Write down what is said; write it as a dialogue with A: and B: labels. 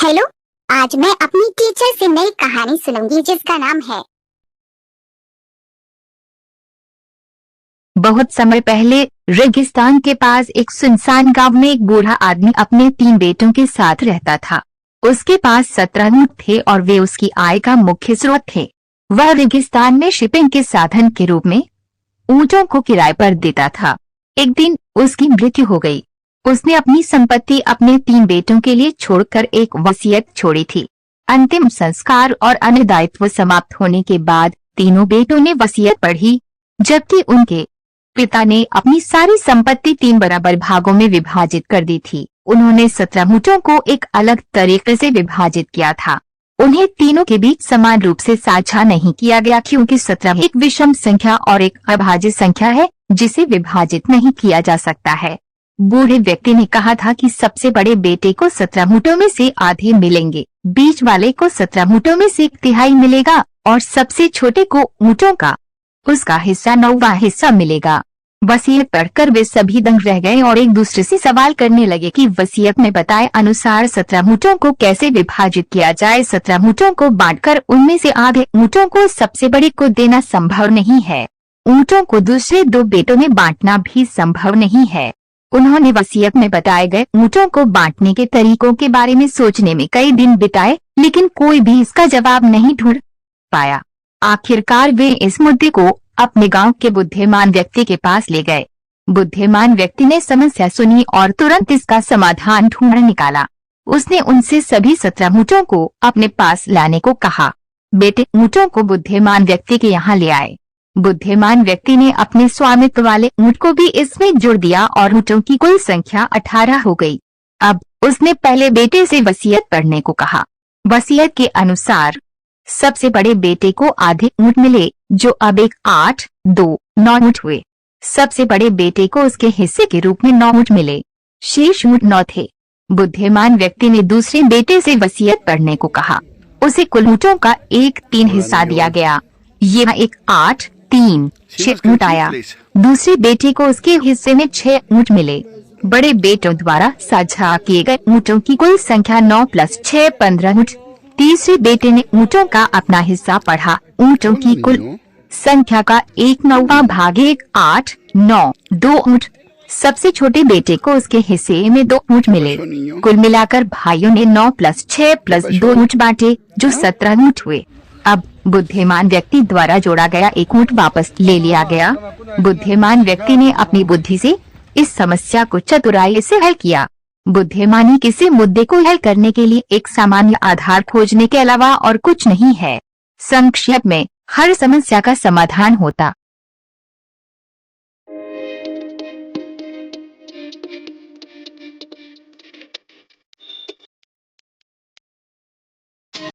A: Hello. आज मैं अपनी टीचर से नई कहानी सुनूंगी जिसका नाम है।
B: बहुत समय पहले रेगिस्तान के पास एक सुनसान गांव में एक बूढ़ा आदमी अपने 3 बेटों के साथ रहता था। उसके पास 17 ऊंट थे और वे उसकी आय का मुख्य स्रोत थे। वह रेगिस्तान में शिपिंग के साधन के रूप में ऊंटों को किराए पर देता था। एक दिन उसकी मृत्यु हो गई। उसने अपनी संपत्ति अपने 3 बेटों के लिए छोड़कर एक वसीयत छोड़ी थी। अंतिम संस्कार और अन्य दायित्व समाप्त होने के बाद तीनों बेटों ने वसीयत पढ़ी, जबकि उनके पिता ने अपनी सारी संपत्ति 3 बराबर भागों में विभाजित कर दी थी। उन्होंने 17 ऊंटों को एक अलग तरीके से विभाजित किया था। उन्हें तीनों के बीच समान रूप से साझा नहीं किया गया, क्योंकि 17 एक विषम संख्या और एक अभाज्य संख्या है जिसे विभाजित नहीं किया जा सकता है। बूढ़े व्यक्ति ने कहा था कि सबसे बड़े बेटे को 17 ऊंटों में से आधे मिलेंगे, बीच वाले को 17 ऊंटों में से 1/3 मिलेगा और सबसे छोटे को ऊंटों का उसका हिस्सा 9वां हिस्सा मिलेगा। वसीयत पढ़कर वे सभी दंग रह गए और एक दूसरे से सवाल करने लगे कि वसीयत में बताए अनुसार 17 ऊंटों को कैसे विभाजित किया जाए। 17 ऊंटों को बांटकर उनमें से आधे ऊंटों को सबसे बड़े को देना संभव नहीं है। ऊंटों को दूसरे 2 बेटों में बांटना भी संभव नहीं है। उन्होंने वसीयत में बताए गए ऊंटों को बांटने के तरीकों के बारे में सोचने में कई दिन बिताए, लेकिन कोई भी इसका जवाब नहीं ढूंढ पाया। आखिरकार वे इस मुद्दे को अपने गांव के बुद्धिमान व्यक्ति के पास ले गए। बुद्धिमान व्यक्ति ने समस्या सुनी और तुरंत इसका समाधान ढूंढ निकाला। उसने उनसे सभी 17 ऊंटों को अपने पास लाने को कहा। बेटे ऊंटों को बुद्धिमान व्यक्ति के यहाँ ले आए। बुद्धिमान व्यक्ति ने अपने स्वामित्व वाले ऊंट को भी इसमें जोड़ दिया और ऊंटों की कुल संख्या 18 हो गई। अब उसने पहले बेटे से वसीयत पढ़ने को कहा। वसीयत के अनुसार सबसे बड़े बेटे को आधे ऊंट मिले, जो अब 1, 8, 2, 9 ऊंट हुए। सबसे बड़े बेटे को उसके हिस्से के रूप में 9 ऊंट मिले, शेष ऊंट 9 थे। बुद्धिमान व्यक्ति ने दूसरे बेटे से वसीयत पढ़ने को कहा। उसे कुल ऊंटों का 1/3 हिस्सा दिया गया। ये 1, 8, 3, 6 ऊंट आया। दूसरे बेटे को उसके हिस्से में 6 ऊंट मिले। बड़े बेटों द्वारा साझा किए गए ऊंटों की कुल संख्या 9 + 6 15 ऊंट। तीसरे बेटे ने ऊंटों का अपना हिस्सा पढ़ा। ऊंटों की कुल संख्या का 1/9 भाग 1, 8, 9, 2 ऊंट। सबसे छोटे बेटे को उसके हिस्से में 2 ऊंट मिले। कुल मिलाकर भाइयों ने 9 + 6 + 2 ऊंट बांटे, जो 17 ऊंट हुए। अब बुद्धिमान व्यक्ति द्वारा जोड़ा गया 1 ऊंट वापस ले लिया गया। बुद्धिमान व्यक्ति ने अपनी बुद्धि से इस समस्या को चतुराई से हल किया। बुद्धिमानी किसी मुद्दे को हल करने के लिए एक सामान्य आधार खोजने के अलावा और कुछ नहीं है। संक्षेप में, हर समस्या का समाधान होता